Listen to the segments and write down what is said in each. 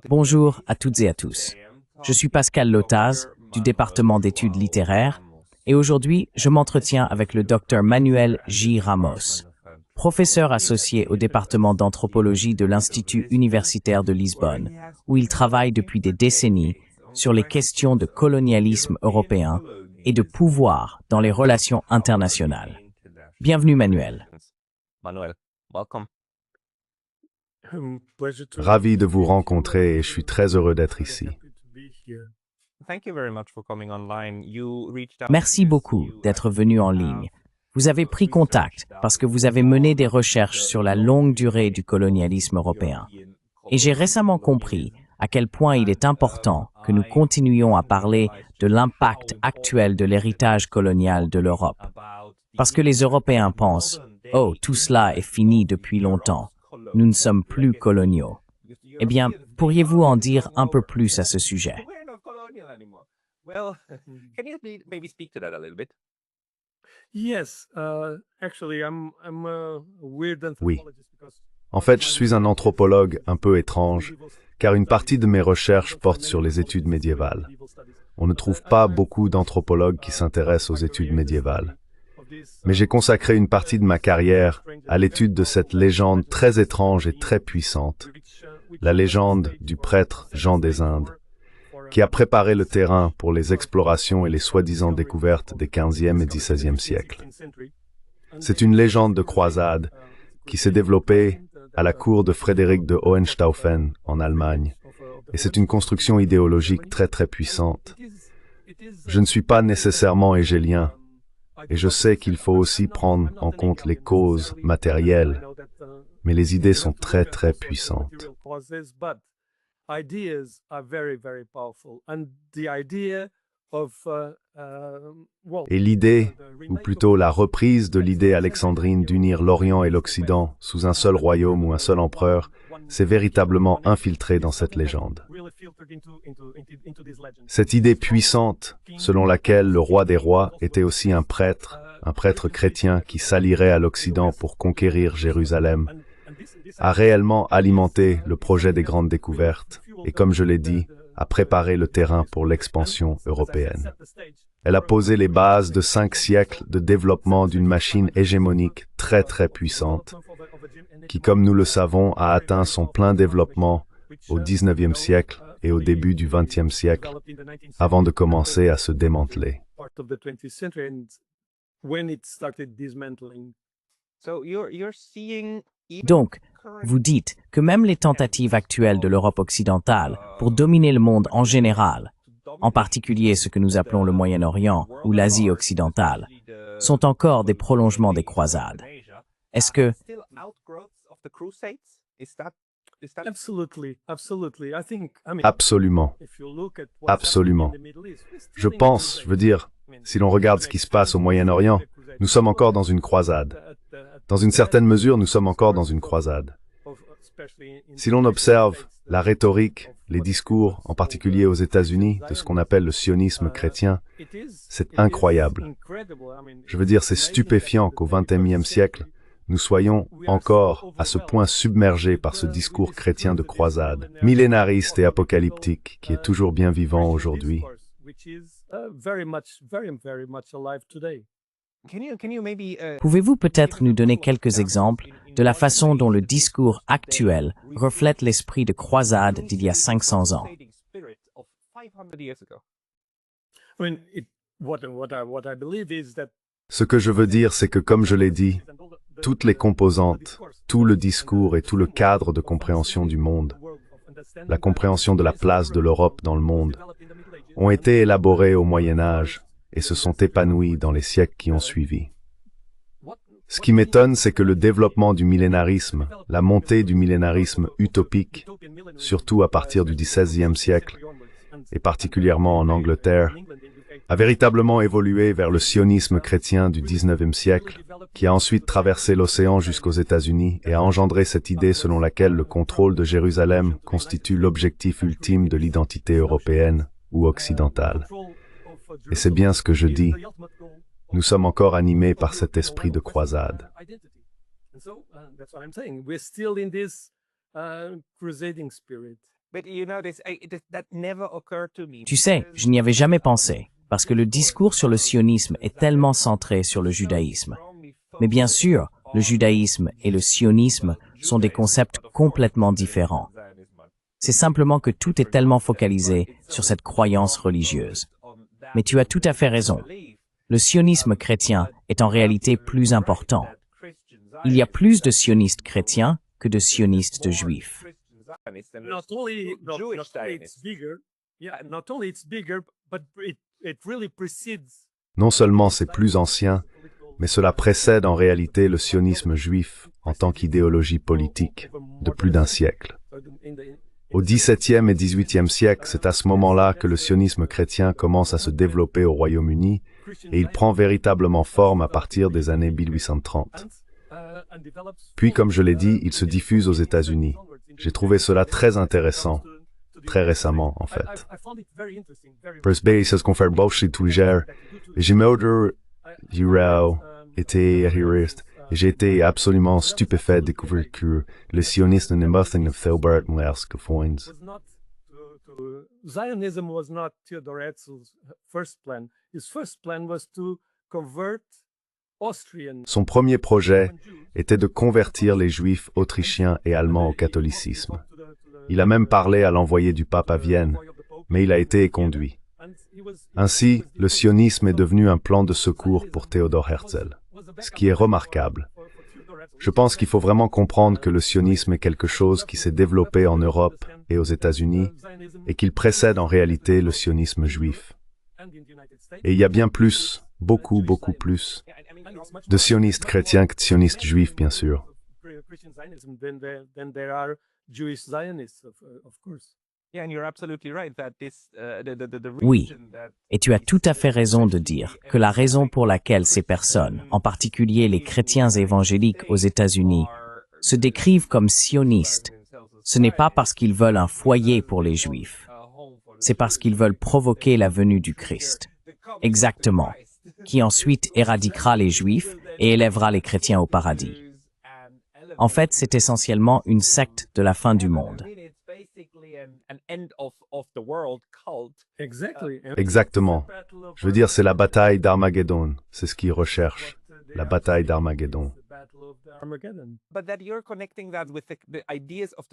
Bonjour à toutes et à tous. Je suis Pascal Lotaz, du département d'études littéraires, et aujourd'hui, je m'entretiens avec le Dr Manuel J. Ramos, professeur associé au département d'anthropologie de l'Institut universitaire de Lisbonne, où il travaille depuis des décennies sur les questions de colonialisme européen et de pouvoir dans les relations internationales. Bienvenue, Manuel. Ravi de vous rencontrer et je suis très heureux d'être ici. Merci beaucoup d'être venu en ligne. Vous avez pris contact parce que vous avez mené des recherches sur la longue durée du colonialisme européen. Et j'ai récemment compris à quel point il est important que nous continuions à parler de l'impact actuel de l'héritage colonial de l'Europe. Parce que les Européens pensent « Oh, tout cela est fini depuis longtemps. Nous ne sommes plus coloniaux. » Eh bien, pourriez-vous en dire un peu plus à ce sujet? Oui. En fait, je suis un anthropologue un peu étrange, car une partie de mes recherches porte sur les études médiévales. On ne trouve pas beaucoup d'anthropologues qui s'intéressent aux études médiévales. Mais j'ai consacré une partie de ma carrière à l'étude de cette légende très étrange et très puissante, la légende du prêtre Jean des Indes, qui a préparé le terrain pour les explorations et les soi-disant découvertes des XVe et XVIe siècles. C'est une légende de croisade qui s'est développée à la cour de Frédéric de Hohenstaufen en Allemagne, et c'est une construction idéologique très très puissante. Je ne suis pas nécessairement hégélien, et je sais qu'il faut aussi prendre en compte les causes matérielles, mais les idées sont très très puissantes. Et l'idée, ou plutôt la reprise de l'idée alexandrine d'unir l'Orient et l'Occident sous un seul royaume ou un seul empereur, s'est véritablement infiltrée dans cette légende. Cette idée puissante, selon laquelle le roi des rois était aussi un prêtre chrétien qui s'allierait à l'Occident pour conquérir Jérusalem, a réellement alimenté le projet des grandes découvertes et, comme je l'ai dit, a préparé le terrain pour l'expansion européenne. Elle a posé les bases de 5 siècles de développement d'une machine hégémonique très très puissante, qui, comme nous le savons, a atteint son plein développement au XIXe siècle et au début du XXe siècle, avant de commencer à se démanteler. Donc, vous dites que même les tentatives actuelles de l'Europe occidentale pour dominer le monde en général, en particulier ce que nous appelons le Moyen-Orient ou l'Asie occidentale, sont encore des prolongements des croisades. Est-ce que... Absolument. Absolument. Je veux dire, si l'on regarde ce qui se passe au Moyen-Orient, nous sommes encore dans une croisade. Dans une certaine mesure, nous sommes encore dans une croisade. Si l'on observe la rhétorique, les discours, en particulier aux États-Unis, de ce qu'on appelle le sionisme chrétien, c'est incroyable. Je veux dire, c'est stupéfiant qu'au XXIe siècle, nous soyons encore à ce point submergés par ce discours chrétien de croisade, millénariste et apocalyptique, qui est toujours bien vivant aujourd'hui. Pouvez-vous peut-être nous donner quelques exemples de la façon dont le discours actuel reflète l'esprit de croisade d'il y a 500 ans? Ce que je veux dire, c'est que, comme je l'ai dit, toutes les composantes, tout le discours et tout le cadre de compréhension du monde, la compréhension de la place de l'Europe dans le monde, ont été élaborés au Moyen Âge et se sont épanouis dans les siècles qui ont suivi. Ce qui m'étonne, c'est que le développement du millénarisme, la montée du millénarisme utopique, surtout à partir du XVIe siècle, et particulièrement en Angleterre, a véritablement évolué vers le sionisme chrétien du XIXe siècle, qui a ensuite traversé l'océan jusqu'aux États-Unis et a engendré cette idée selon laquelle le contrôle de Jérusalem constitue l'objectif ultime de l'identité européenne ou occidentale. Et c'est bien ce que je dis. Nous sommes encore animés par cet esprit de croisade. Tu sais, je n'y avais jamais pensé, parce que le discours sur le sionisme est tellement centré sur le judaïsme. Mais bien sûr, le judaïsme et le sionisme sont des concepts complètement différents. C'est simplement que tout est tellement focalisé sur cette croyance religieuse. Mais tu as tout à fait raison. Le sionisme chrétien est en réalité plus important. Il y a plus de sionistes chrétiens que de sionistes juifs. Non seulement c'est plus ancien, mais cela précède en réalité le sionisme juif en tant qu'idéologie politique de plus d'un siècle. Au XVIIe et XVIIIe siècle, c'est à ce moment-là que le sionisme chrétien commence à se développer au Royaume-Uni et il prend véritablement forme à partir des années 1830. Puis, comme je l'ai dit, il se diffuse aux États-Unis. J'ai trouvé cela très intéressant, très récemment en fait. Presbyterianisme confère beaucoup de j'ai été juriste et j'ai été absolument stupéfait de découvrir que le sionisme n'est pas une Theobald Mlerske Foins. Zionism was not Theodor Herzl's first plan. His first plan was to convert Austrian. Son premier projet était de convertir les Juifs autrichiens et allemands au catholicisme. Il a même parlé à l'envoyé du pape à Vienne, mais il a été éconduit. Ainsi, le sionisme est devenu un plan de secours pour Theodor Herzl, ce qui est remarquable. Je pense qu'il faut vraiment comprendre que le sionisme est quelque chose qui s'est développé en Europe et aux États-Unis et qu'il précède en réalité le sionisme juif. Et il y a bien plus, beaucoup plus, de sionistes chrétiens que de sionistes juifs, bien sûr. Oui, et tu as tout à fait raison de dire que la raison pour laquelle ces personnes, en particulier les chrétiens évangéliques aux États-Unis, se décrivent comme sionistes, ce n'est pas parce qu'ils veulent un foyer pour les Juifs, c'est parce qu'ils veulent provoquer la venue du Christ. Exactement, qui ensuite éradiquera les Juifs et élèvera les chrétiens au paradis. En fait, c'est essentiellement une secte de la fin du monde. Exactement. Je veux dire, c'est la bataille d'Armageddon. C'est ce qu'ils recherchent, la bataille d'Armageddon.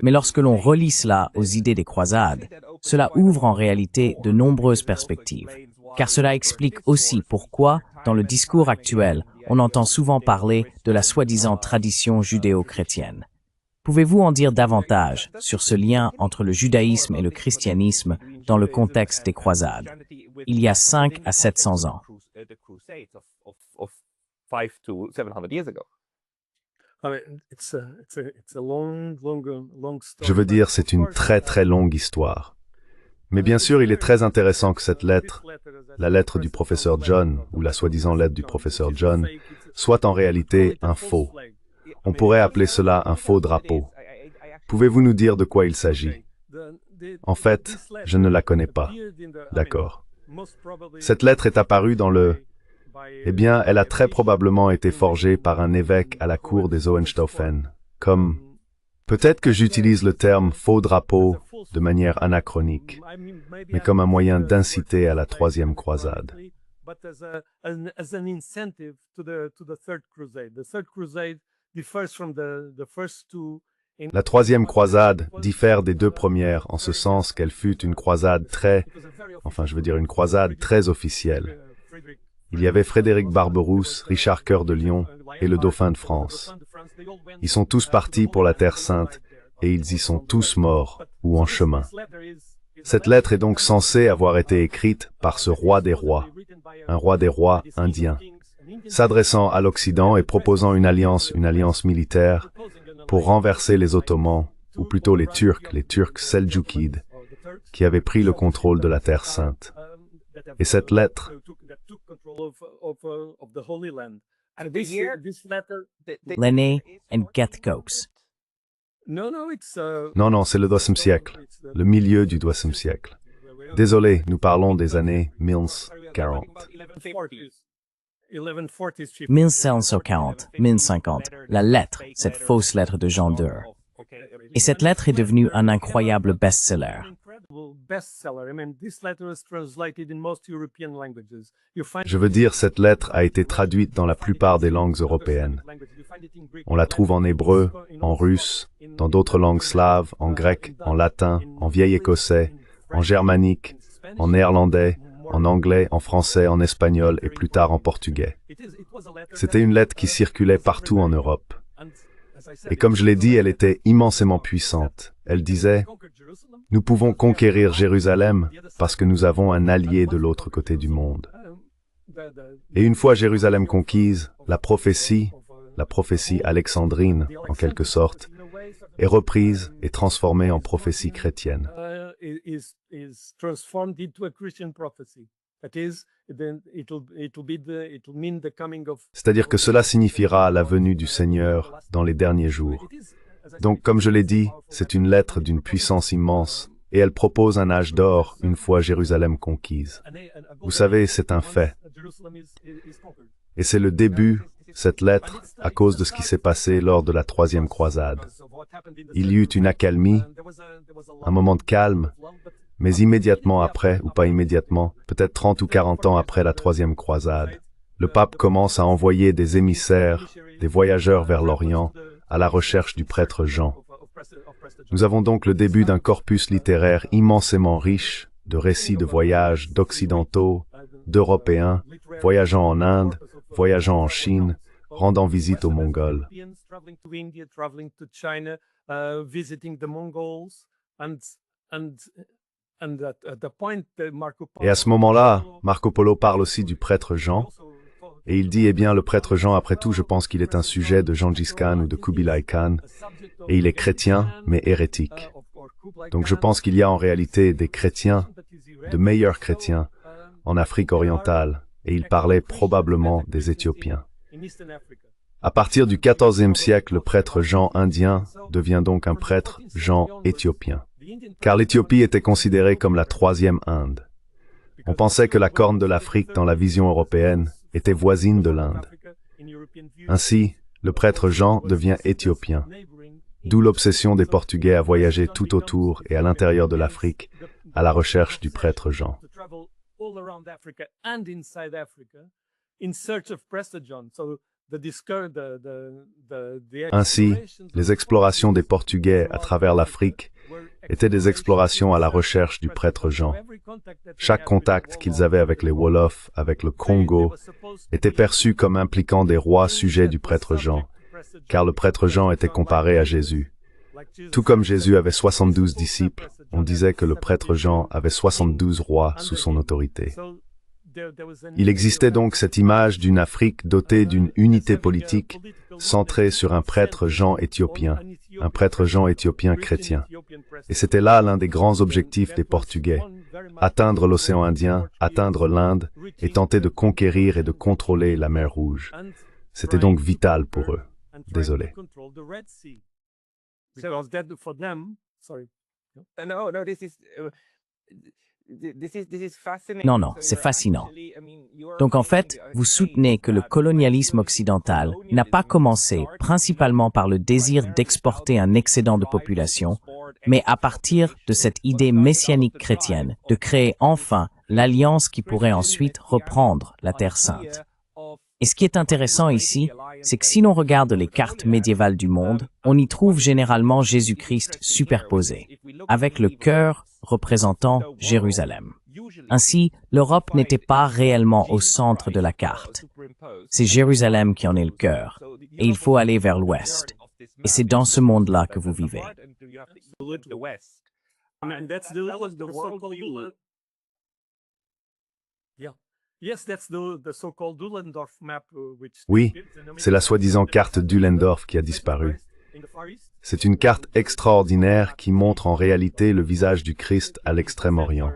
Mais lorsque l'on relie cela aux idées des croisades, cela ouvre en réalité de nombreuses perspectives, car cela explique aussi pourquoi, dans le discours actuel, on entend souvent parler de la soi-disant tradition judéo-chrétienne. Pouvez-vous en dire davantage sur ce lien entre le judaïsme et le christianisme dans le contexte des croisades, il y a 5 à 700 ans? Je veux dire, c'est une très longue histoire. Mais bien sûr, il est très intéressant que cette lettre, la lettre du professeur John, ou la soi-disant lettre du professeur John, soit en réalité un faux. On pourrait appeler cela un faux drapeau. Pouvez-vous nous dire de quoi il s'agit? En fait, je ne la connais pas. D'accord. Cette lettre est apparue dans le... Eh bien, elle a très probablement été forgée par un évêque à la cour des Hohenstaufen, comme... Peut-être que j'utilise le terme faux drapeau de manière anachronique, mais comme un moyen d'inciter à la troisième croisade. La troisième croisade diffère des deux premières en ce sens qu'elle fut une croisade une croisade très officielle. Il y avait Frédéric Barberousse, Richard Cœur de Lion et le dauphin de France. Ils sont tous partis pour la Terre Sainte et ils y sont tous morts ou en chemin. Cette lettre est donc censée avoir été écrite par ce roi des rois, un roi des rois indien, s'adressant à l'Occident et proposant une alliance militaire pour renverser les Ottomans, ou plutôt les Turcs seldjoukides, qui avaient pris le contrôle de la Terre Sainte. Et cette lettre, Lenné et Gethcox. Non, c'est le XIIe siècle, le milieu du XIIe siècle. Désolé, nous parlons des années 1040. 1740, 1050, la lettre, cette fausse lettre de Jean II. Et cette lettre est devenue un incroyable best-seller. Je veux dire, cette lettre a été traduite dans la plupart des langues européennes. On la trouve en hébreu, en russe, dans d'autres langues slaves, en grec, en latin, en vieil écossais, en germanique, en néerlandais, en anglais, en français, en espagnol et plus tard en portugais. C'était une lettre qui circulait partout en Europe. Et comme je l'ai dit, elle était immensément puissante. Elle disait, « Nous pouvons conquérir Jérusalem parce que nous avons un allié de l'autre côté du monde. » Et une fois Jérusalem conquise, la prophétie alexandrine, en quelque sorte, est reprise et transformée en prophétie chrétienne. C'est-à-dire que cela signifiera la venue du Seigneur dans les derniers jours. Donc, comme je l'ai dit, c'est une lettre d'une puissance immense, et elle propose un âge d'or une fois Jérusalem conquise. Vous savez, c'est un fait. Et c'est le début, cette lettre, à cause de ce qui s'est passé lors de la troisième croisade. Il y eut une accalmie, un moment de calme, mais immédiatement après, ou pas immédiatement, peut-être 30 ou 40 ans après la troisième croisade, le pape commence à envoyer des émissaires, des voyageurs vers l'Orient, à la recherche du prêtre Jean. Nous avons donc le début d'un corpus littéraire immensément riche, de récits de voyages d'Occidentaux, d'Européens, voyageant en Inde, voyageant en Chine, rendant visite aux Mongols. Et à ce moment-là, Marco Polo parle aussi du prêtre Jean, et il dit, eh bien, le prêtre Jean, après tout, je pense qu'il est un sujet de Gengis Khan ou de Kubilai Khan, et il est chrétien, mais hérétique. Donc je pense qu'il y a en réalité des chrétiens, de meilleurs chrétiens, en Afrique orientale, et il parlait probablement des Éthiopiens. À partir du XIVe siècle, le prêtre Jean indien devient donc un prêtre Jean éthiopien, car l'Éthiopie était considérée comme la troisième Inde. On pensait que la corne de l'Afrique dans la vision européenne était voisine de l'Inde. Ainsi, le prêtre Jean devient éthiopien, d'où l'obsession des Portugais à voyager tout autour et à l'intérieur de l'Afrique à la recherche du prêtre Jean. Ainsi, les explorations des Portugais à travers l'Afrique étaient des explorations à la recherche du prêtre Jean. Chaque contact qu'ils avaient avec les Wolofs, avec le Congo, était perçu comme impliquant des rois sujets du prêtre Jean, car le prêtre Jean était comparé à Jésus. Tout comme Jésus avait 72 disciples, on disait que le prêtre Jean avait 72 rois sous son autorité. Il existait donc cette image d'une Afrique dotée d'une unité politique centrée sur un prêtre Jean éthiopien, un prêtre Jean éthiopien chrétien. Et c'était là l'un des grands objectifs des Portugais, atteindre l'océan Indien, atteindre l'Inde et tenter de conquérir et de contrôler la mer Rouge. C'était donc vital pour eux. Désolé. Non, c'est fascinant. Donc en fait, vous soutenez que le colonialisme occidental n'a pas commencé principalement par le désir d'exporter un excédent de population, mais à partir de cette idée messianique chrétienne de créer enfin l'alliance qui pourrait ensuite reprendre la Terre Sainte. Et ce qui est intéressant ici, c'est que si l'on regarde les cartes médiévales du monde, on y trouve généralement Jésus-Christ superposé, avec le cœur représentant Jérusalem. Ainsi, l'Europe n'était pas réellement au centre de la carte. C'est Jérusalem qui en est le cœur, et il faut aller vers l'ouest. Et c'est dans ce monde-là que vous vivez. Oui, c'est la soi-disant carte d'Uhlendorf qui a disparu. C'est une carte extraordinaire qui montre en réalité le visage du Christ à l'Extrême-Orient.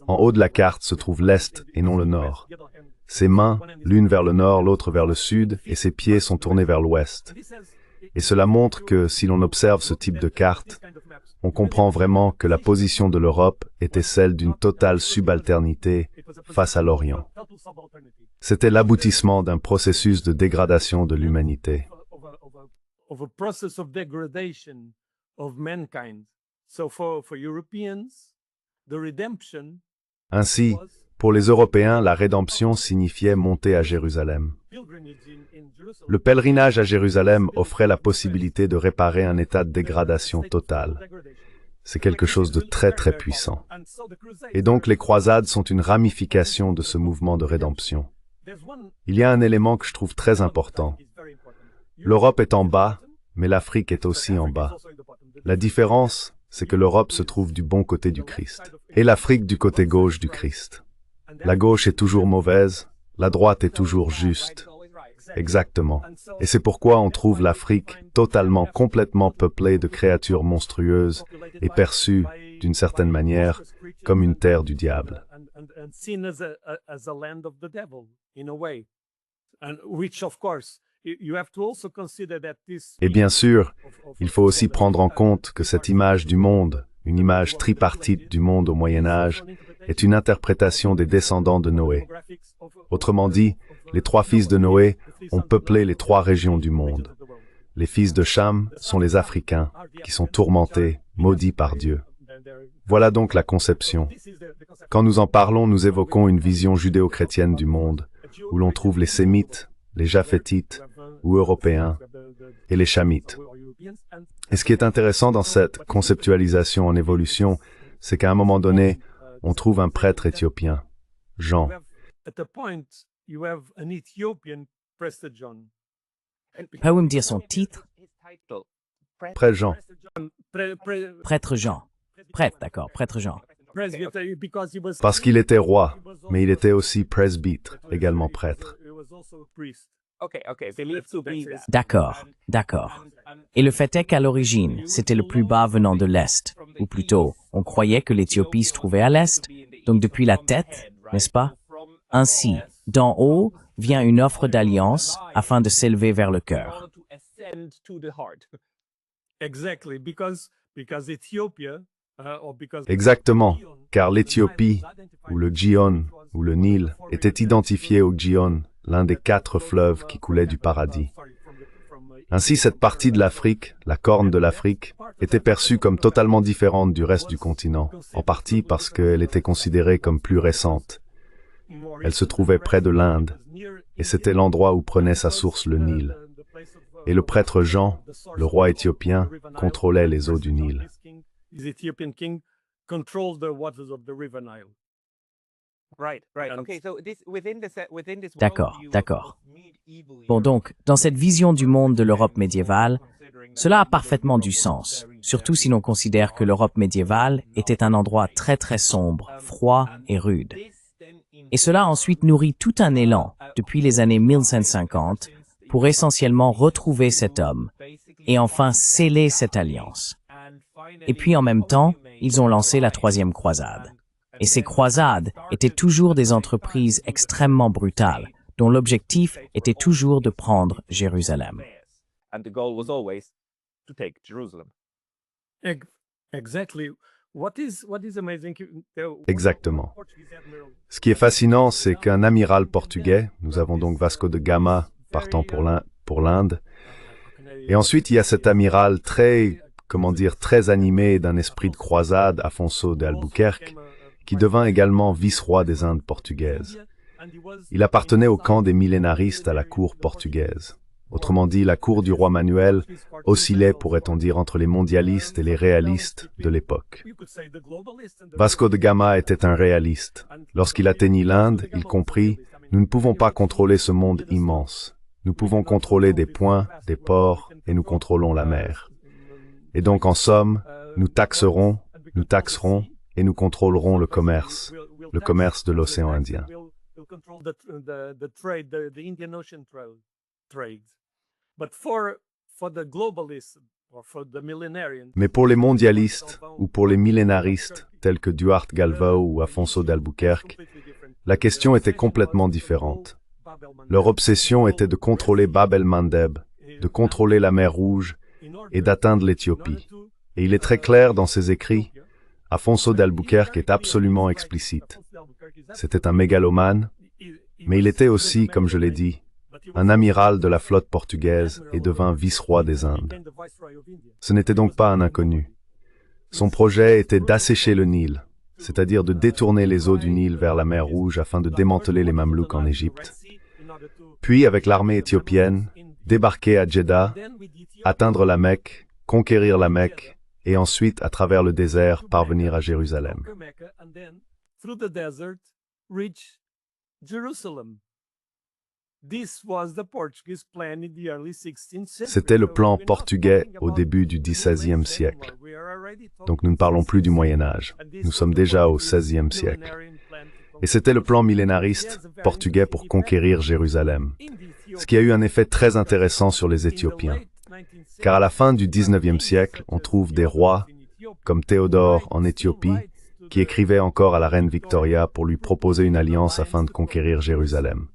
En haut de la carte se trouve l'Est et non le Nord. Ses mains, l'une vers le Nord, l'autre vers le Sud, et ses pieds sont tournés vers l'Ouest. Et cela montre que, si l'on observe ce type de carte, on comprend vraiment que la position de l'Europe était celle d'une totale subalternité face à l'Orient. C'était l'aboutissement d'un processus de dégradation de l'humanité. of a process of degradation of mankind. So for Europeans, the redemption Ainsi, was pour les Européens, la rédemption signifiait monter à Jérusalem. pilgrimage in Jerusalem. Le pèlerinage à Jérusalem offrait la possibilité de réparer un état de dégradation totale. C'est quelque chose de très très puissant. Et donc les croisades sont une ramification de ce mouvement de rédemption. Il y a un élément que je trouve très important. L'Europe est en bas, mais l'Afrique est aussi en bas. La différence, c'est que l'Europe se trouve du bon côté du Christ, et l'Afrique du côté gauche du Christ. La gauche est toujours mauvaise, la droite est toujours juste. Exactement. Et c'est pourquoi on trouve l'Afrique totalement, complètement peuplée de créatures monstrueuses et perçue, d'une certaine manière, comme une terre du diable. And seen as a land of the devil, in a way. And which, of course, you have to also consider that this... Et bien sûr, il faut aussi prendre en compte que cette image du monde, une image tripartite du monde au Moyen-Âge, est une interprétation des descendants de Noé. Autrement dit, les trois fils de Noé ont peuplé les trois régions du monde. Les fils de Cham sont les Africains, qui sont tourmentés, maudits par Dieu. Voilà donc la conception. Quand nous en parlons, nous évoquons une vision judéo-chrétienne du monde, où l'on trouve les Sémites, les Japhétites, ou Européens, et les Chamites. Et ce qui est intéressant dans cette conceptualisation en évolution, c'est qu'à un moment donné, on trouve un prêtre éthiopien, Jean. At a point, you have an Ethiopian Prester John. Pouvez-vous me dire son titre? Prêtre Jean. Prêtre Jean. Prêtre, d'accord, prêtre Jean. Presbyter, because he was... Parce qu'il était roi, mais il était aussi presbytre, également prêtre. He was also a priest. D'accord, d'accord. Et le fait est qu'à l'origine, c'était le plus bas venant de l'Est, ou plutôt, on croyait que l'Éthiopie se trouvait à l'Est, donc depuis la tête, n'est-ce pas? Ainsi, d'en haut vient une offre d'alliance afin de s'élever vers le cœur. Exactly, because Ethiopia, or because... Exactement, car l'Éthiopie, ou le Gihon, ou le Nil, était identifié au Gihon, l'un des 4 fleuves qui coulaient du paradis. Ainsi, cette partie de l'Afrique, la corne de l'Afrique, était perçue comme totalement différente du reste du continent, en partie parce qu'elle était considérée comme plus récente. Elle se trouvait près de l'Inde, et c'était l'endroit où prenait sa source le Nil. Et le prêtre Jean, le roi éthiopien, contrôlait les eaux du Nil. The Ethiopian king controlled the waters of the river Nile. D'accord, d'accord. Bon donc, dans cette vision du monde de l'Europe médiévale, cela a parfaitement du sens, surtout si l'on considère que l'Europe médiévale était un endroit très très sombre, froid et rude. Et cela ensuite nourrit tout un élan, depuis les années 1550, pour essentiellement retrouver cet homme, et enfin sceller cette alliance. Et puis en même temps, ils ont lancé la troisième croisade. Et ces croisades étaient toujours des entreprises extrêmement brutales, dont l'objectif était toujours de prendre Jérusalem. Exactly. What is amazing? Exactement. Ce qui est fascinant, c'est qu'un amiral portugais, nous avons donc Vasco de Gama partant pour l'Inde, et ensuite il y a cet amiral très animé d'un esprit de croisade, Afonso de Albuquerque, qui devint également vice-roi des Indes portugaises. Il appartenait au camp des millénaristes à la cour portugaise. Autrement dit, la cour du roi Manuel oscillait, pourrait-on dire, entre les mondialistes et les réalistes de l'époque. Vasco de Gama était un réaliste. Lorsqu'il atteignit l'Inde, il comprit « Nous ne pouvons pas contrôler ce monde immense. Nous pouvons contrôler des points, des ports, et nous contrôlons la mer. Et donc, en somme, nous taxerons, et nous contrôlerons le commerce de l'océan Indien. » Mais pour les mondialistes ou pour les millénaristes, tels que Duarte Galvão ou Afonso d'Albuquerque, la question était complètement différente. Leur obsession était de contrôler Bab el-Mandeb, de contrôler la mer Rouge et d'atteindre l'Éthiopie. Et il est très clair dans ses écrits, Afonso d'Albuquerque est absolument explicite. C'était un mégalomane, mais il était aussi, comme je l'ai dit, un amiral de la flotte portugaise et devint vice-roi des Indes. Ce n'était donc pas un inconnu. Son projet était d'assécher le Nil, c'est-à-dire de détourner les eaux du Nil vers la mer Rouge afin de démanteler les Mamelouks en Égypte. Puis, avec l'armée éthiopienne, débarquer à Djeddah, atteindre la Mecque, conquérir la Mecque, et ensuite, à travers le désert, parvenir à Jérusalem. C'était le plan portugais au début du XVIe siècle. Donc nous ne parlons plus du Moyen Âge. Nous sommes déjà au XVIe siècle. Et c'était le plan millénariste portugais pour conquérir Jérusalem. Ce qui a eu un effet très intéressant sur les Éthiopiens. Car à la fin du XIXe siècle, on trouve des rois, comme Théodore en Éthiopie, qui écrivaient encore à la reine Victoria pour lui proposer une alliance afin de conquérir Jérusalem.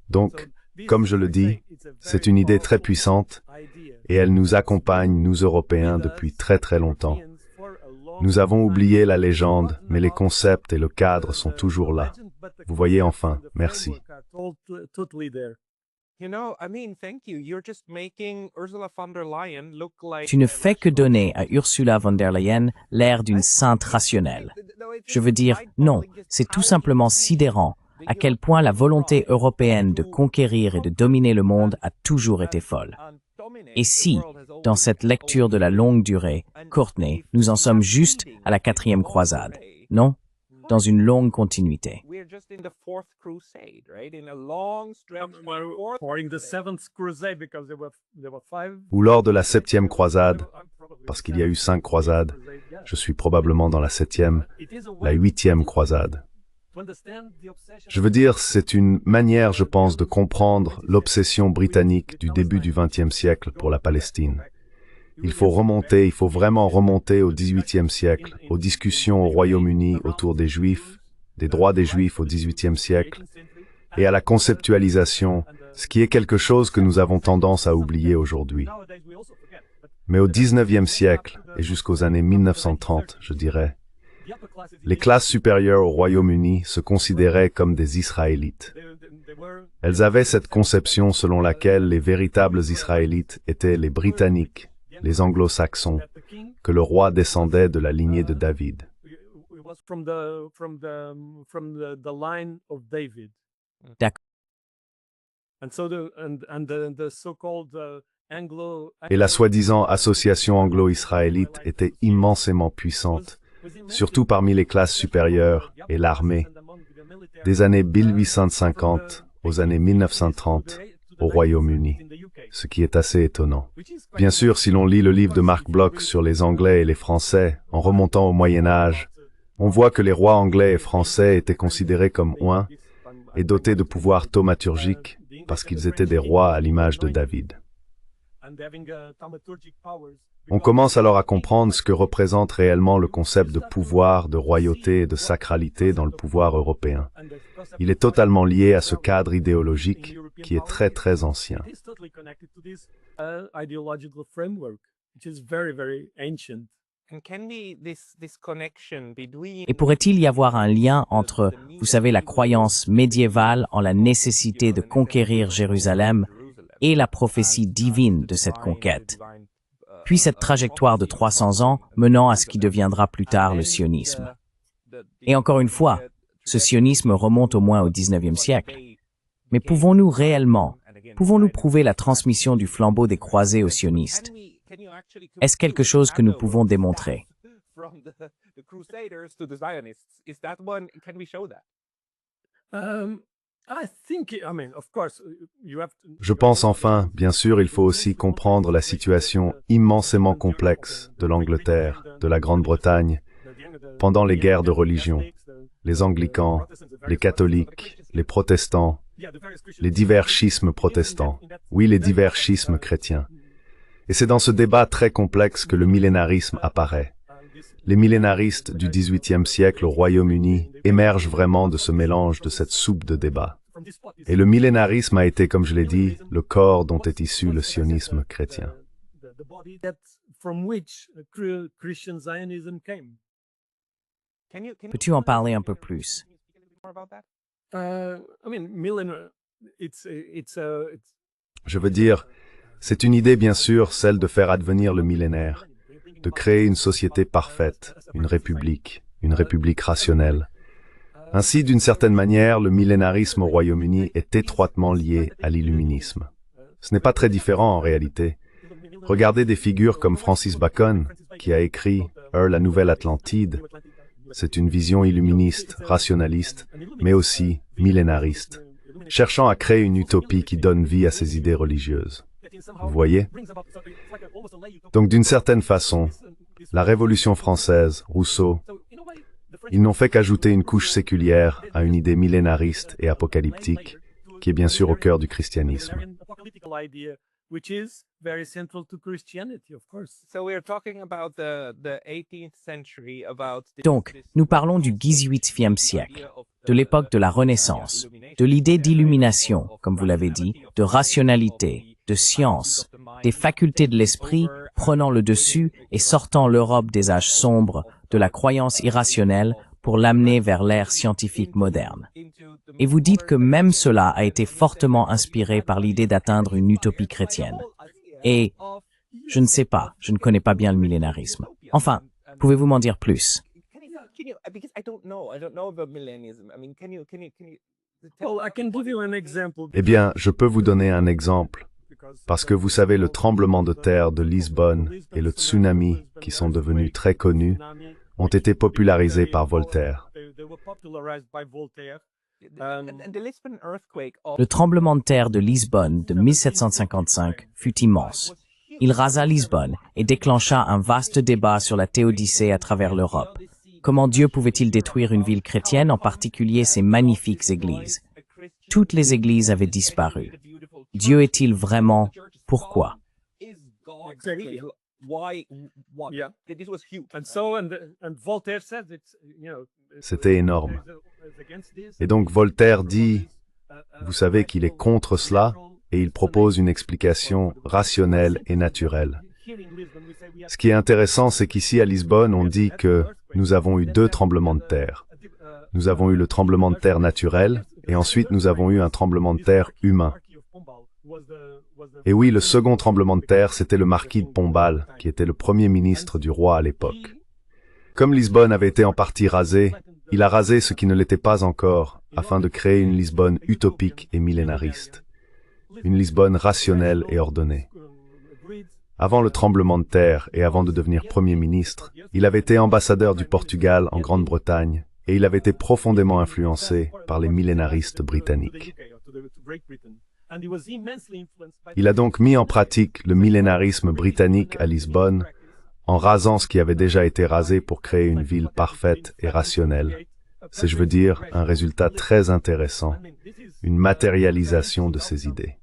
Donc, comme je le dis, c'est une idée très puissante et elle nous accompagne, nous Européens, depuis très très longtemps. Nous avons oublié la légende, mais les concepts et le cadre sont toujours là. Vous voyez enfin, merci. Tu ne fais que donner à Ursula von der Leyen l'air d'une sainte rationnelle. Je veux dire, non, c'est tout simplement sidérant à quel point la volonté européenne de conquérir et de dominer le monde a toujours été folle. Et si, dans cette lecture de la longue durée, Courtney, nous en sommes juste à la 4e croisade, non? Dans une longue continuité. Ou lors de la 7e croisade, parce qu'il y a eu 5 croisades, je suis probablement dans la 7e, la 8e croisade. Je veux dire, c'est une manière, je pense, de comprendre l'obsession britannique du début du XXe siècle pour la Palestine. Il faut vraiment remonter au XVIIIe siècle, aux discussions au Royaume-Uni autour des Juifs, des droits des Juifs au XVIIIe siècle, et à la conceptualisation, ce qui est quelque chose que nous avons tendance à oublier aujourd'hui. Mais au XIXe siècle, et jusqu'aux années 1930, je dirais, les classes supérieures au Royaume-Uni se considéraient comme des Israélites. Elles avaient cette conception selon laquelle les véritables Israélites étaient les Britanniques, les Anglo-Saxons, que le roi descendait de la lignée de David. D'accord. Et la soi-disant association anglo-israélite était immensément puissante, surtout parmi les classes supérieures et l'armée, des années 1850 aux années 1930 au Royaume-Uni, ce qui est assez étonnant. Bien sûr, si l'on lit le livre de Mark Bloch sur les Anglais et les Français, en remontant au Moyen-Âge, on voit que les rois anglais et français étaient considérés comme oints et dotés de pouvoirs thaumaturgiques parce qu'ils étaient des rois à l'image de David. On commence alors à comprendre ce que représente réellement le concept de pouvoir, de royauté et de sacralité dans le pouvoir européen. Il est totalement lié à ce cadre idéologique qui est très très ancien. Et pourrait-il y avoir un lien entre, vous savez, la croyance médiévale en la nécessité de conquérir Jérusalem et la prophétie divine de cette conquête, puis cette trajectoire de 300 ans menant à ce qui deviendra plus tard le sionisme. Et encore une fois, ce sionisme remonte au moins au XIXe siècle. Mais pouvons-nous prouver la transmission du flambeau des croisés aux sionistes? Est-ce quelque chose que nous pouvons démontrer? Je pense enfin, bien sûr, il faut aussi comprendre la situation immensément complexe de l'Angleterre, de la Grande-Bretagne, pendant les guerres de religion, les anglicans, les catholiques, les protestants, les divers schismes protestants, oui, les divers schismes chrétiens. Et c'est dans ce débat très complexe que le millénarisme apparaît. Les millénaristes du XVIIIe siècle au Royaume-Uni émergent vraiment de ce mélange, de cette soupe de débat. Et le millénarisme a été, comme je l'ai dit, le corps dont est issu le sionisme chrétien. Peux-tu en parler un peu plus? Je veux dire, c'est une idée bien sûr, celle de faire advenir le millénaire, de créer une société parfaite, une république rationnelle. Ainsi, d'une certaine manière, le millénarisme au Royaume-Uni est étroitement lié à l'illuminisme. Ce n'est pas très différent en réalité. Regardez des figures comme Francis Bacon, qui a écrit « la Nouvelle Atlantide ». C'est une vision illuministe, rationaliste, mais aussi millénariste, cherchant à créer une utopie qui donne vie à ses idées religieuses. Vous voyez? Donc d'une certaine façon, la Révolution française, Rousseau, ils n'ont fait qu'ajouter une couche séculière à une idée millénariste et apocalyptique, qui est bien sûr au cœur du christianisme. Donc, nous parlons du XVIIIe siècle, de l'époque de la Renaissance, de l'idée d'illumination, comme vous l'avez dit, de rationalité, de science, des facultés de l'esprit prenant le dessus et sortant l'Europe des âges sombres, de la croyance irrationnelle pour l'amener vers l'ère scientifique moderne. Et vous dites que même cela a été fortement inspiré par l'idée d'atteindre une utopie chrétienne. Et je ne sais pas, je ne connais pas bien le millénarisme. Enfin, pouvez-vous m'en dire plus? Eh bien, je peux vous donner un exemple, parce que vous savez, le tremblement de terre de Lisbonne et le tsunami, qui sont devenus très connus, ont été popularisés par Voltaire. Le tremblement de terre de Lisbonne de 1755 fut immense. Il rasa Lisbonne et déclencha un vaste débat sur la théodicée à travers l'Europe. Comment Dieu pouvait-il détruire une ville chrétienne, en particulier ses magnifiques églises? Toutes les églises avaient disparu. Dieu est-il vraiment? Pourquoi? C'était énorme. Et donc Voltaire dit, vous savez qu'il est contre cela, et il propose une explication rationnelle et naturelle. Ce qui est intéressant, c'est qu'ici à Lisbonne, on dit que nous avons eu 2 tremblements de terre. Nous avons eu le tremblement de terre naturel, et ensuite nous avons eu un tremblement de terre humain. Et oui, le second tremblement de terre, c'était le marquis de Pombal, qui était le premier ministre du roi à l'époque. Comme Lisbonne avait été en partie rasée, il a rasé ce qui ne l'était pas encore, afin de créer une Lisbonne utopique et millénariste. Une Lisbonne rationnelle et ordonnée. Avant le tremblement de terre et avant de devenir Premier ministre, il avait été ambassadeur du Portugal en Grande-Bretagne et il avait été profondément influencé par les millénaristes britanniques. Il a donc mis en pratique le millénarisme britannique à Lisbonne en rasant ce qui avait déjà été rasé pour créer une ville parfaite et rationnelle. C'est, je veux dire, un résultat très intéressant, une matérialisation de ces idées.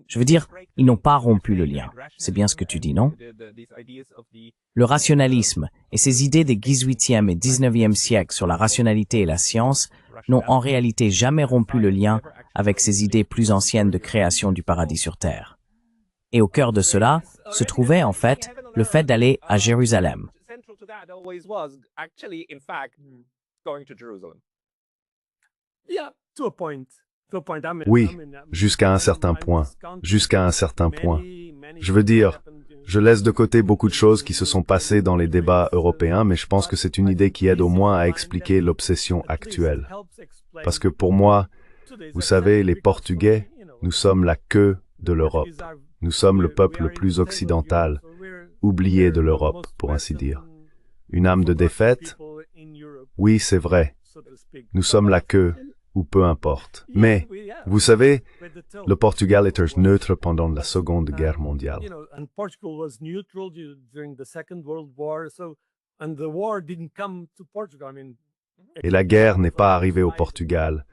Je veux dire, ils n'ont pas rompu le lien. C'est bien ce que tu dis, non? Le rationalisme et ces idées des XVIIIe et XIXe siècles sur la rationalité et la science n'ont en réalité jamais rompu le lien avec ces idées plus anciennes de création du paradis sur terre. Et au cœur de cela se trouvait en fait le fait d'aller à Jérusalem. Oui, jusqu'à un certain point. Jusqu'à un certain point. Je veux dire, je laisse de côté beaucoup de choses qui se sont passées dans les débats européens, mais je pense que c'est une idée qui aide au moins à expliquer l'obsession actuelle. Parce que pour moi, vous savez, les Portugais, nous sommes la queue de l'Europe. Nous sommes le peuple le plus occidental, oublié de l'Europe, pour ainsi dire. Une âme de défaite? Oui, c'est vrai. Nous sommes la queue, ou peu importe. Mais, vous savez, le Portugal était neutre pendant la Seconde Guerre mondiale. Et la guerre n'est pas arrivée au Portugal,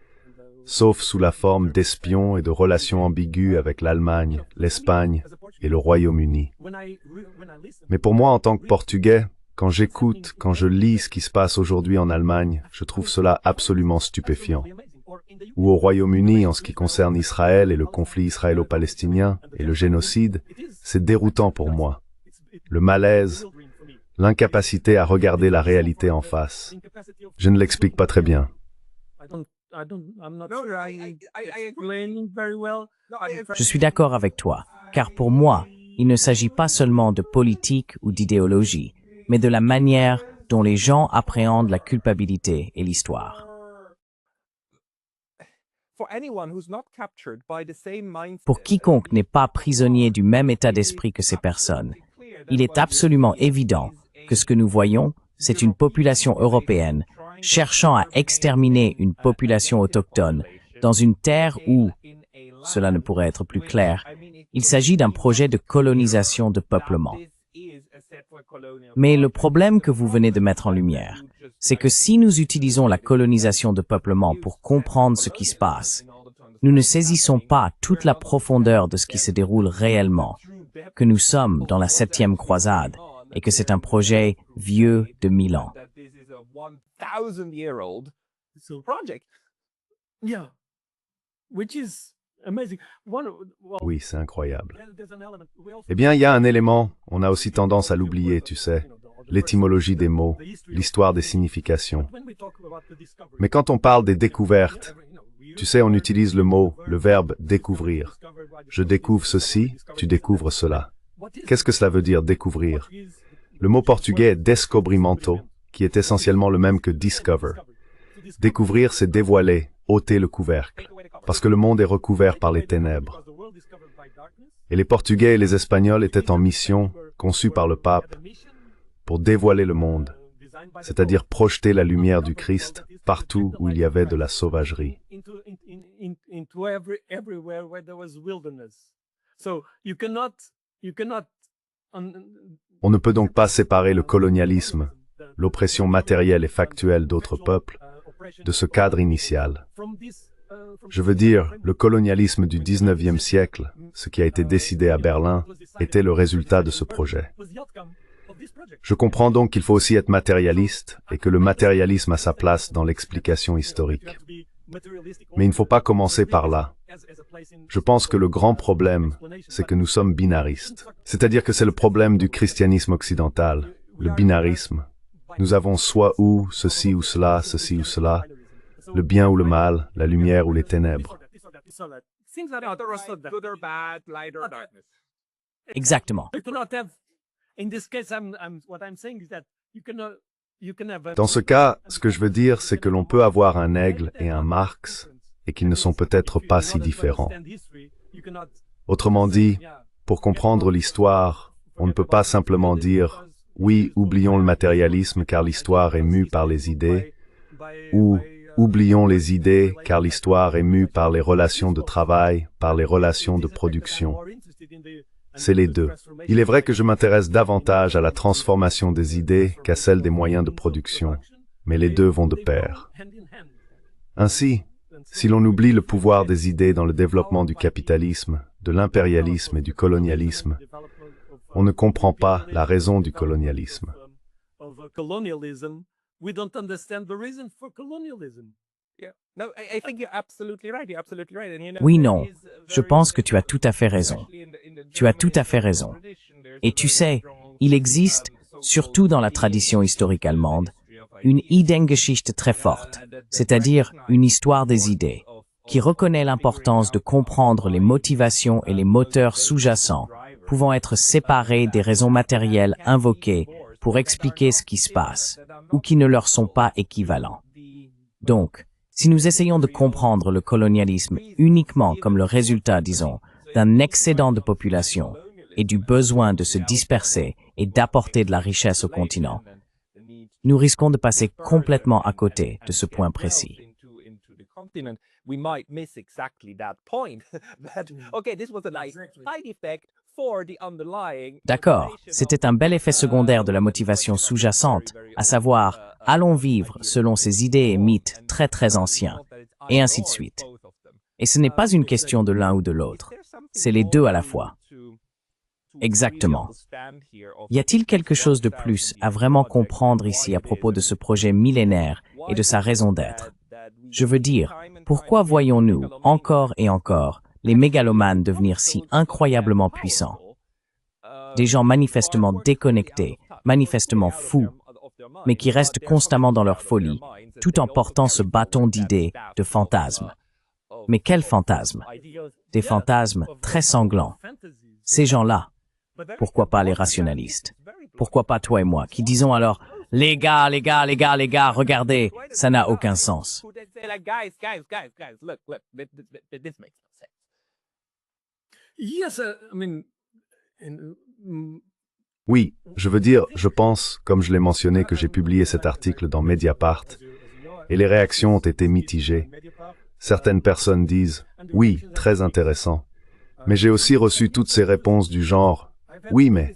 sauf sous la forme d'espions et de relations ambiguës avec l'Allemagne, l'Espagne et le Royaume-Uni. Mais pour moi, en tant que Portugais, quand j'écoute, quand je lis ce qui se passe aujourd'hui en Allemagne, je trouve cela absolument stupéfiant. Ou au Royaume-Uni, en ce qui concerne Israël et le conflit israélo-palestinien et le génocide, c'est déroutant pour moi. Le malaise, l'incapacité à regarder la réalité en face. Je ne l'explique pas très bien. Je suis d'accord avec toi, car pour moi, il ne s'agit pas seulement de politique ou d'idéologie, mais de la manière dont les gens appréhendent la culpabilité et l'histoire. Pour quiconque n'est pas prisonnier du même état d'esprit que ces personnes, il est absolument évident que ce que nous voyons, c'est une population européenne cherchant à exterminer une population autochtone dans une terre où, cela ne pourrait être plus clair, il s'agit d'un projet de colonisation de peuplement. Mais le problème que vous venez de mettre en lumière, c'est que si nous utilisons la colonisation de peuplement pour comprendre ce qui se passe, nous ne saisissons pas toute la profondeur de ce qui se déroule réellement, que nous sommes dans la 7e croisade et que c'est un projet vieux de 1000 ans. Oui, c'est incroyable. Eh bien, il y a un élément, on a aussi tendance à l'oublier, tu sais, l'étymologie des mots, l'histoire des significations. Mais quand on parle des découvertes, tu sais, on utilise le mot, le verbe découvrir. Je découvre ceci, tu découvres cela. Qu'est-ce que cela veut dire, découvrir? Le mot portugais est descobrimento, qui est essentiellement le même que discover. Découvrir, c'est dévoiler, ôter le couvercle, parce que le monde est recouvert par les ténèbres. Et les Portugais et les Espagnols étaient en mission, conçus par le pape, pour dévoiler le monde, c'est-à-dire projeter la lumière du Christ partout où il y avait de la sauvagerie. On ne peut donc pas séparer le colonialisme, l'oppression matérielle et factuelle d'autres peuples, de ce cadre initial. Je veux dire, le colonialisme du 19e siècle, ce qui a été décidé à Berlin, était le résultat de ce projet. Je comprends donc qu'il faut aussi être matérialiste et que le matérialisme a sa place dans l'explication historique. Mais il ne faut pas commencer par là. Je pense que le grand problème, c'est que nous sommes binaristes. C'est-à-dire que c'est le problème du christianisme occidental, le binarisme. Nous avons soit ou, ceci ou cela, le bien ou le mal, la lumière ou les ténèbres. Exactement. Dans ce cas, ce que je veux dire, c'est que l'on peut avoir un aigle et un Marx, et qu'ils ne sont peut-être pas si différents. Autrement dit, pour comprendre l'histoire, on ne peut pas simplement dire « oui, oublions le matérialisme car l'histoire est mue par les idées » ou « oublions les idées car l'histoire est mue par les relations de travail, par les relations de production ». C'est les deux. Il est vrai que je m'intéresse davantage à la transformation des idées qu'à celle des moyens de production, mais les deux vont de pair. Ainsi, si l'on oublie le pouvoir des idées dans le développement du capitalisme, de l'impérialisme et du colonialisme, on ne comprend pas la raison du colonialisme. Oui, non, je pense que tu as tout à fait raison. Tu as tout à fait raison. Et tu sais, il existe, surtout dans la tradition historique allemande, une Ideengeschichte très forte, c'est-à-dire une histoire des idées, qui reconnaît l'importance de comprendre les motivations et les moteurs sous-jacents, pouvant être séparés des raisons matérielles invoquées pour expliquer ce qui se passe, ou qui ne leur sont pas équivalents. Donc, si nous essayons de comprendre le colonialisme uniquement comme le résultat, disons, d'un excédent de population et du besoin de se disperser et d'apporter de la richesse au continent, nous risquons de passer complètement à côté de ce point précis. D'accord, c'était un bel effet secondaire de la motivation sous-jacente, à savoir, allons vivre selon ces idées et mythes très anciens, et ainsi de suite. Et ce n'est pas une question de l'un ou de l'autre, c'est les deux à la fois. Exactement. Y a-t-il quelque chose de plus à vraiment comprendre ici à propos de ce projet millénaire et de sa raison d'être? Je veux dire, pourquoi voyons-nous, encore et encore, les mégalomanes devenir si incroyablement puissants? Des gens manifestement déconnectés manifestement fous, mais qui restent constamment dans leur folie, tout en portant ce bâton d'idées, de fantasmes. Mais quels fantasmes? Des fantasmes très sanglants. Ces gens-là, pourquoi pas les rationalistes? Pourquoi pas toi et moi, qui disons alors « Les gars, regardez, ça n'a aucun sens. » Oui, je veux dire, je pense, comme je l'ai mentionné, que j'ai publié cet article dans Mediapart, et les réactions ont été mitigées. Certaines personnes disent « Oui, très intéressant ». Mais j'ai aussi reçu toutes ces réponses du genre « Oui, mais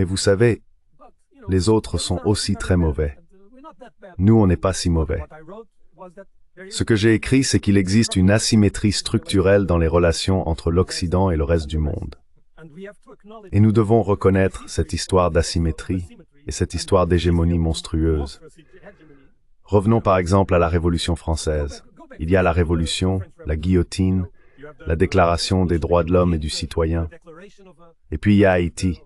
vous savez, les autres sont aussi très mauvais. Nous, on n'est pas si mauvais. » Ce que j'ai écrit, c'est qu'il existe une asymétrie structurelle dans les relations entre l'Occident et le reste du monde. Et nous devons reconnaître cette histoire d'asymétrie et cette histoire d'hégémonie monstrueuse. Revenons par exemple à la Révolution française. Il y a la Révolution, la guillotine, la Déclaration des droits de l'homme et du citoyen. Et puis il y a Haïti.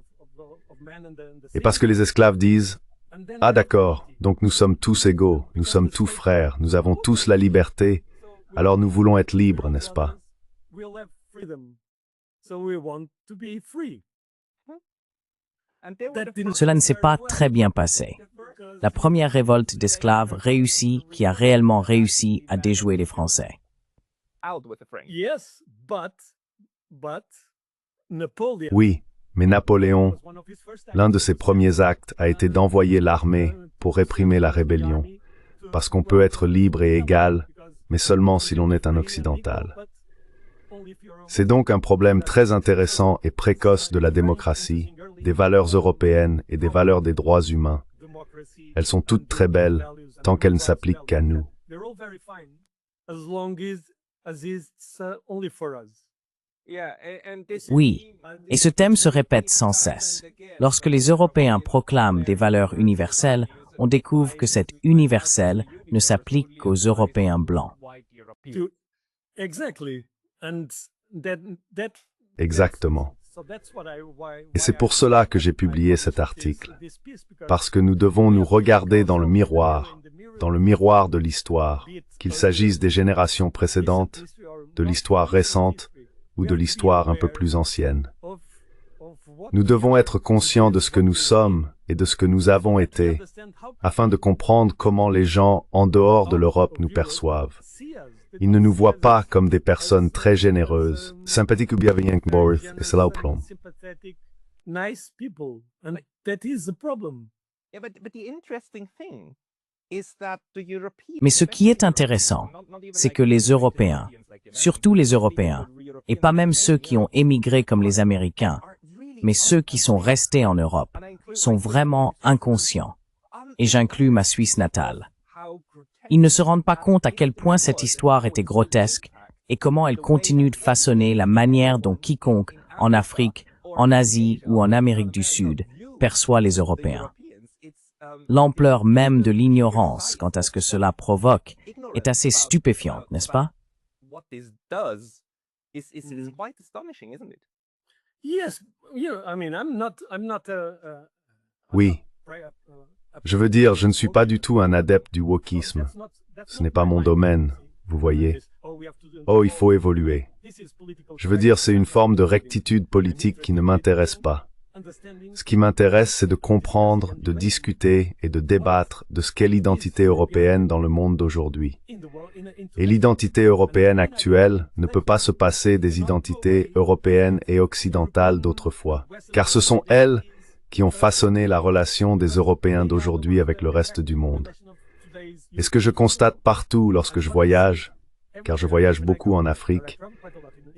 Et parce que les esclaves disent « Ah d'accord, donc nous sommes tous égaux, nous sommes tous frères, nous avons tous la liberté, alors nous voulons être libres, n'est-ce pas ?» Cela ne s'est pas très bien passé. La première révolte d'esclaves réussit, qui a réellement réussi à déjouer les Français. Oui, mais Napoléon, l'un de ses premiers actes a été d'envoyer l'armée pour réprimer la rébellion, parce qu'on peut être libre et égal, mais seulement si l'on est un occidental. C'est donc un problème très intéressant et précoce de la démocratie, des valeurs européennes et des valeurs des droits humains. Elles sont toutes très belles, tant qu'elles ne s'appliquent qu'à nous. Oui, et ce thème se répète sans cesse. Lorsque les Européens proclament des valeurs universelles, on découvre que cet universel ne s'applique qu'aux Européens blancs. Exactement. Et c'est pour cela que j'ai publié cet article, parce que nous devons nous regarder dans le miroir de l'histoire, qu'il s'agisse des générations précédentes, de l'histoire récente ou de l'histoire un peu plus ancienne. Nous devons être conscients de ce que nous sommes et de ce que nous avons été, afin de comprendre comment les gens en dehors de l'Europe nous perçoivent. Ils ne nous voient pas comme des personnes très généreuses, sympathiques ou bienveillantes, et c'est là le problème. Mais ce qui est intéressant, c'est que les Européens, surtout les Européens, et pas même ceux qui ont émigré comme les Américains, mais ceux qui sont restés en Europe, sont vraiment inconscients. Et j'inclus ma Suisse natale. Ils ne se rendent pas compte à quel point cette histoire était grotesque et comment elle continue de façonner la manière dont quiconque, en Afrique, en Asie ou en Amérique du Sud, perçoit les Européens. L'ampleur même de l'ignorance quant à ce que cela provoque est assez stupéfiante, n'est-ce pas? Oui. Je veux dire, je ne suis pas du tout un adepte du wokisme. Ce n'est pas mon domaine, vous voyez. Oh, il faut évoluer. Je veux dire, c'est une forme de rectitude politique qui ne m'intéresse pas. Ce qui m'intéresse, c'est de comprendre, de discuter et de débattre de ce qu'est l'identité européenne dans le monde d'aujourd'hui. Et l'identité européenne actuelle ne peut pas se passer des identités européennes et occidentales d'autrefois, car ce sont elles qui ont façonné la relation des Européens d'aujourd'hui avec le reste du monde. Et ce que je constate partout lorsque je voyage, car je voyage beaucoup en Afrique,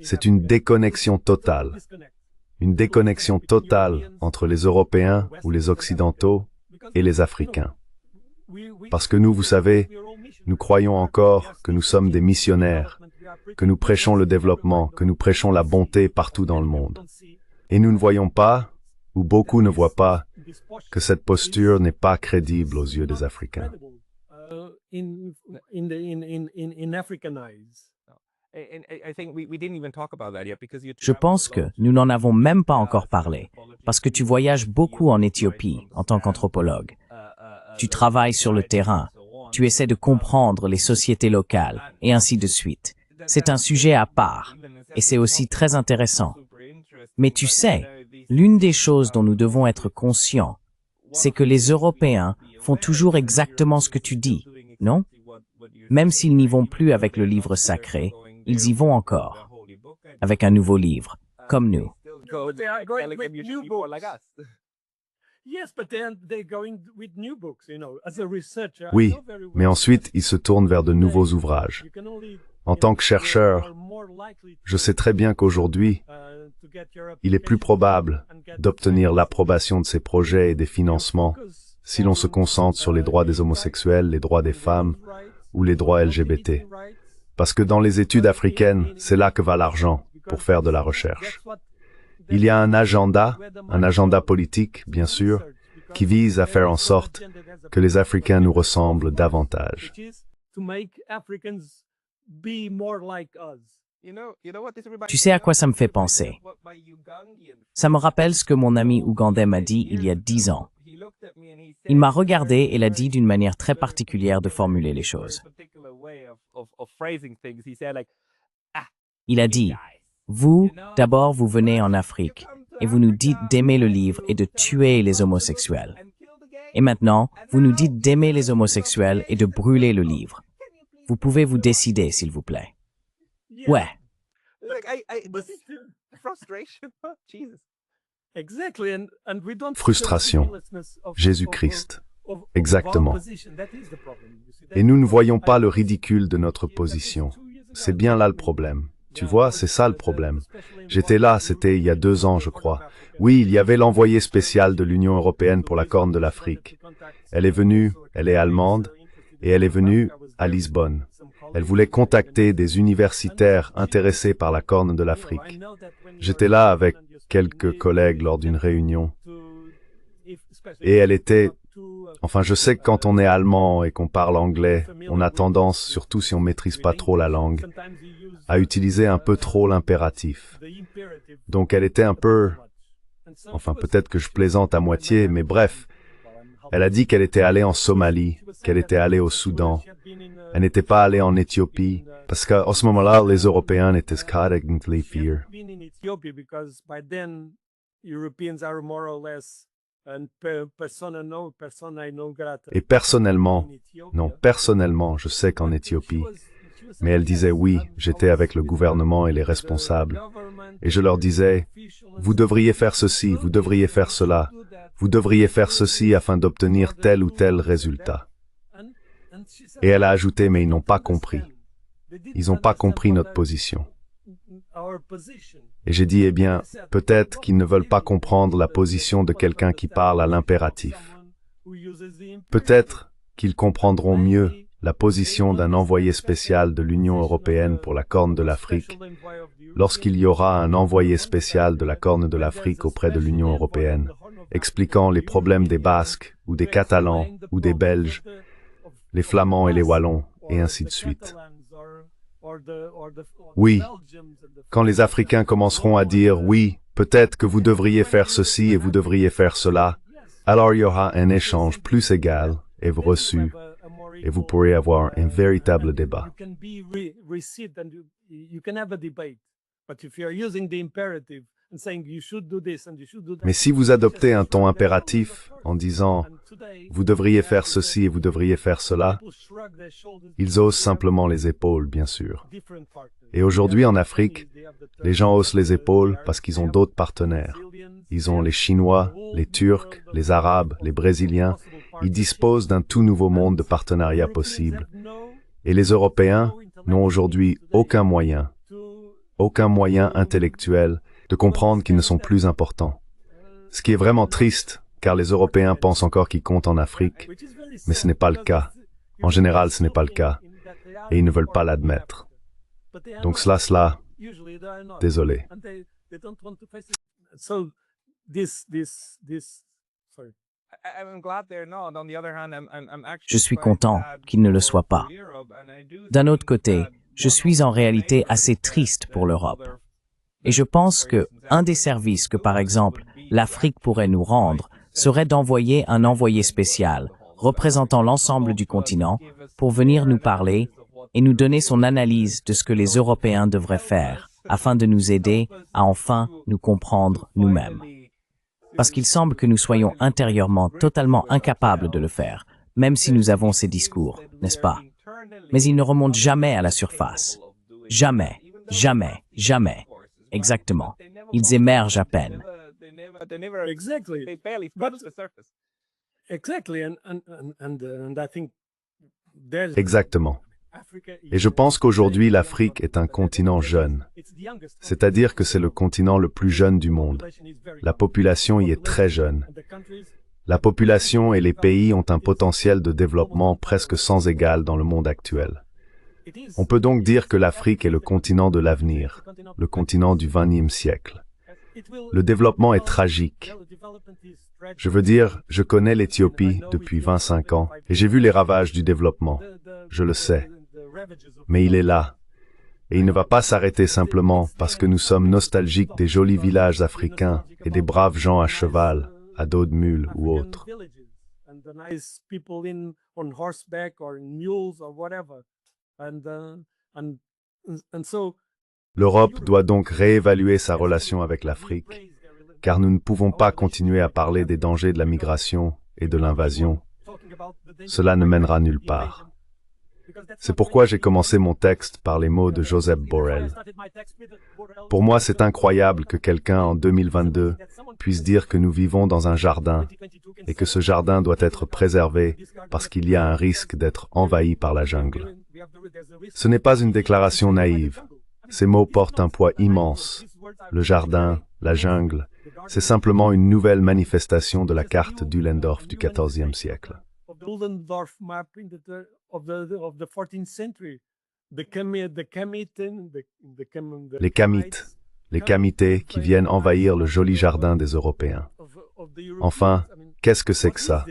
c'est une déconnexion totale. Une déconnexion totale entre les Européens ou les Occidentaux et les Africains. Parce que nous, vous savez, nous croyons encore que nous sommes des missionnaires, que nous prêchons le développement, que nous prêchons la bonté partout dans le monde. Et nous ne voyons pas, ou beaucoup ne voient pas, que cette posture n'est pas crédible aux yeux des Africains. Je pense que nous n'en avons même pas encore parlé, parce que tu voyages beaucoup en Éthiopie en tant qu'anthropologue. Tu travailles sur le terrain, tu essaies de comprendre les sociétés locales, et ainsi de suite. C'est un sujet à part, et c'est aussi très intéressant. Mais tu sais, l'une des choses dont nous devons être conscients, c'est que les Européens font toujours exactement ce que tu dis, non? Même s'ils n'y vont plus avec le livre sacré, ils y vont encore, avec un nouveau livre, comme nous. They are going with new books. Yes, but then they're going with new books, you know, as a researcher. I Oui, know very well mais ensuite, ils se tournent vers de nouveaux ouvrages. you can only, En tant que chercheur, je sais très bien qu'aujourd'hui, il est plus probable d'obtenir l'approbation de ces projets et des financements si l'on se concentre sur les droits des homosexuels, les droits des femmes ou les droits LGBT. Parce que dans les études africaines, c'est là que va l'argent pour faire de la recherche. Il y a un agenda politique, bien sûr, qui vise à faire en sorte que les Africains nous ressemblent davantage. Tu sais à quoi ça me fait penser? Ça me rappelle ce que mon ami ougandais m'a dit il y a 10 ans. Il m'a regardé et l'a dit d'une manière très particulière de formuler les choses. Il a dit, vous, d'abord vous venez en Afrique et vous nous dites d'aimer le livre et de tuer les homosexuels. Et maintenant, vous nous dites d'aimer les homosexuels et de brûler le livre. Vous pouvez vous décider, s'il vous plaît. Ouais. Frustration. Jésus-Christ. Exactement. Et nous ne voyons pas le ridicule de notre position. C'est bien là le problème. Tu vois, c'est ça le problème. J'étais là, c'était il y a 2 ans, je crois. Oui, il y avait l'envoyée spéciale de l'Union européenne pour la Corne de l'Afrique. Elle est venue, elle est allemande, et elle est venue à Lisbonne. Elle voulait contacter des universitaires intéressés par la Corne de l'Afrique. J'étais là avec quelques collègues lors d'une réunion. Et elle était... Enfin, je sais que quand on est allemand et qu'on parle anglais, on a tendance, surtout si on maîtrise pas trop la langue, à utiliser un peu trop l'impératif. Donc elle était un peu... Enfin, peut-être que je plaisante à moitié, mais bref, elle a dit qu'elle était allée en Somalie, qu'elle était allée au Soudan. Elle n'était pas allée en Éthiopie, parce qu'à ce moment-là, les Européens étaient carrément fiers. Et personnellement, je sais qu'en Éthiopie, mais elle disait oui, j'étais avec le gouvernement et les responsables. Et je leur disais, vous devriez faire ceci, vous devriez faire cela, vous devriez faire ceci afin d'obtenir tel ou tel résultat. Et elle a ajouté, mais ils n'ont pas compris. Ils n'ont pas compris notre position. Et j'ai dit, eh bien, peut-être qu'ils ne veulent pas comprendre la position de quelqu'un qui parle à l'impératif. Peut-être qu'ils comprendront mieux la position d'un envoyé spécial de l'Union européenne pour la Corne de l'Afrique lorsqu'il y aura un envoyé spécial de la Corne de l'Afrique auprès de l'Union européenne, expliquant les problèmes des Basques, ou des Catalans, ou des Belges, les Flamands et les Wallons, et ainsi de suite. Oui, quand les Africains commenceront à dire « oui, peut-être que vous devriez faire ceci et vous devriez faire cela », alors il y aura un échange plus égal et reçu, et vous pourrez avoir un véritable débat. Mais si vous adoptez un ton impératif en disant « vous devriez faire ceci et vous devriez faire cela », ils haussent simplement les épaules, bien sûr. Et aujourd'hui en Afrique, les gens haussent les épaules parce qu'ils ont d'autres partenaires. Ils ont les Chinois, les Turcs, les Arabes, les Brésiliens. Ils disposent d'un tout nouveau monde de partenariats possibles. Et les Européens n'ont aujourd'hui aucun moyen intellectuel de comprendre qu'ils ne sont plus importants. Ce qui est vraiment triste, car les Européens pensent encore qu'ils comptent en Afrique, mais ce n'est pas le cas. En général, ce n'est pas le cas, et ils ne veulent pas l'admettre. Donc cela, désolé. Je suis content qu'il ne le soit pas. D'un autre côté, je suis en réalité assez triste pour l'Europe. Et je pense que un des services que, par exemple, l'Afrique pourrait nous rendre serait d'envoyer un envoyé spécial représentant l'ensemble du continent pour venir nous parler et nous donner son analyse de ce que les Européens devraient faire afin de nous aider à enfin nous comprendre nous-mêmes. Parce qu'il semble que nous soyons intérieurement totalement incapables de le faire, même si nous avons ces discours, n'est-ce pas? Mais ils ne remontent jamais à la surface. Jamais, jamais, jamais. Exactement. Ils émergent à peine. Exactly. Exactly, and I think there's Exactement. Et je pense qu'aujourd'hui, l'Afrique est un continent jeune. C'est-à-dire que c'est le continent le plus jeune du monde. La population y est très jeune. La population et les pays ont un potentiel de développement presque sans égal dans le monde actuel. On peut donc dire que l'Afrique est le continent de l'avenir, le continent du XXe siècle. Le développement est tragique. Je veux dire, je connais l'Éthiopie depuis 25 ans et j'ai vu les ravages du développement. Je le sais. Mais il est là. Et il ne va pas s'arrêter simplement parce que nous sommes nostalgiques des jolis villages africains et des braves gens à cheval, à dos de mule ou autres. L'Europe doit donc réévaluer sa relation avec l'Afrique, car nous ne pouvons pas continuer à parler des dangers de la migration et de l'invasion. Cela ne mènera nulle part. C'est pourquoi j'ai commencé mon texte par les mots de Joseph Borrell. Pour moi, c'est incroyable que quelqu'un en 2022 puisse dire que nous vivons dans un jardin et que ce jardin doit être préservé parce qu'il y a un risque d'être envahi par la jungle. Ce n'est pas une déclaration naïve. Ces mots portent un poids immense. Le jardin, la jungle, c'est simplement une nouvelle manifestation de la carte d'Uhlendorf du XIVe siècle. Les Kamites, les Kamités qui viennent envahir le joli jardin des Européens. Enfin, qu'est-ce que c'est que ça?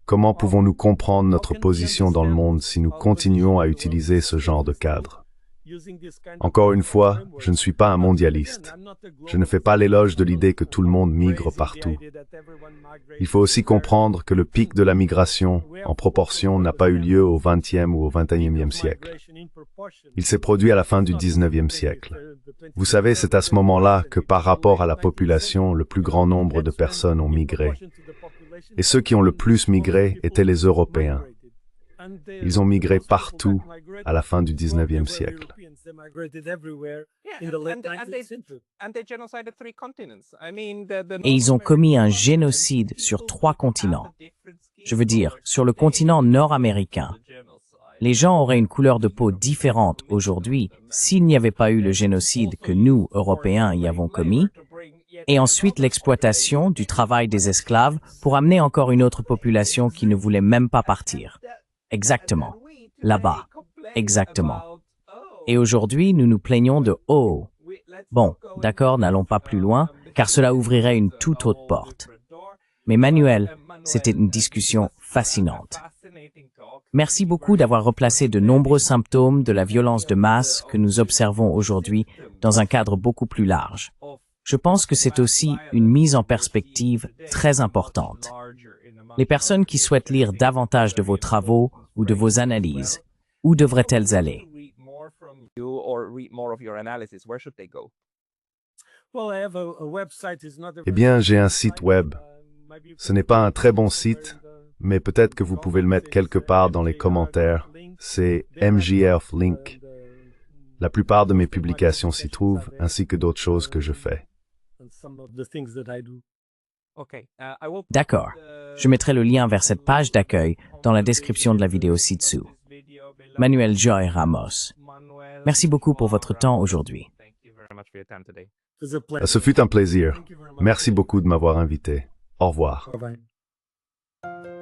Comment pouvons-nous comprendre notre position dans le monde si nous continuons à utiliser ce genre de cadre? Encore une fois, je ne suis pas un mondialiste. Je ne fais pas l'éloge de l'idée que tout le monde migre partout. Il faut aussi comprendre que le pic de la migration, en proportion, n'a pas eu lieu au XXe ou au XXIe siècle. Il s'est produit à la fin du XIXe siècle. Vous savez, c'est à ce moment-là que par rapport à la population, le plus grand nombre de personnes ont migré. Et ceux qui ont le plus migré étaient les Européens. Ils ont migré partout à la fin du XIXe siècle. Et ils ont commis un génocide sur 3 continents. Je veux dire, sur le continent nord-américain. Les gens auraient une couleur de peau différente aujourd'hui s'il n'y avait pas eu le génocide que nous, Européens, y avons commis, et ensuite l'exploitation du travail des esclaves pour amener encore une autre population qui ne voulait même pas partir. Exactement. Là-bas. Exactement. Et aujourd'hui, nous nous plaignons de « Oh ». Bon, d'accord, n'allons pas plus loin, car cela ouvrirait une toute autre porte. Mais Manuel, c'était une discussion fascinante. Merci beaucoup d'avoir replacé de nombreux symptômes de la violence de masse que nous observons aujourd'hui dans un cadre beaucoup plus large. Je pense que c'est aussi une mise en perspective très importante. Les personnes qui souhaitent lire davantage de vos travaux ou de vos analyses, où devraient-elles aller? Eh bien, j'ai un site web. Ce n'est pas un très bon site, mais peut-être que vous pouvez le mettre quelque part dans les commentaires. C'est MJF Link. La plupart de mes publications s'y trouvent, ainsi que d'autres choses que je fais. D'accord. Je mettrai le lien vers cette page d'accueil dans la description de la vidéo ci-dessous. Manuel Joy Ramos. Merci beaucoup pour votre temps aujourd'hui. Ce fut un plaisir. Merci beaucoup de m'avoir invité. Au revoir. Bye-bye.